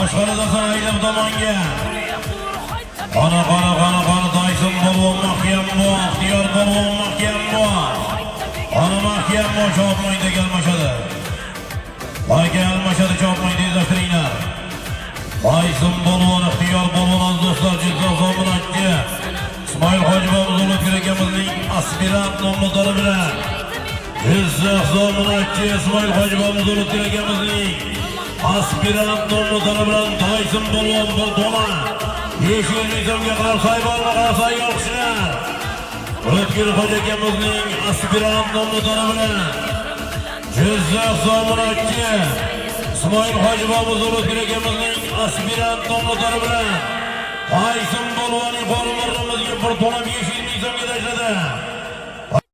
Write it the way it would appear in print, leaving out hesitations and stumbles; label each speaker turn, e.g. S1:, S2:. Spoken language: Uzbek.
S1: boshqalardan aylab tomonga. Qana Tayson polvon mahkam bu, ixtiyor polvon mahkam bu. Qana mahkam bu, chopmaydi kelmashadi. Bayga almashadi, chopmaydi, tezlashtiringlar. Tayson polvon, ixtiyor polvon, aziz do'stlar, Jizzax zominatchi Ismoil Hojiboyev o'tgan akamizning aspirant nomlari bilan Jizzax zominatchi Ismoil Hojiboyev o'tgan akamizning aspirant nomlari bilan Tayson polvon bir to'la 500 so'mga qarsay borma, qarsay yo'qchilar. O'tgan akamizning aspirant nomlari bilan Jizzax zominatchi Ismoil Hojiboyev o'tgan akamizning aspirant nomlari bilan Tayson polvon yuqori marramizga bir to'la 500 so'mga tashladi.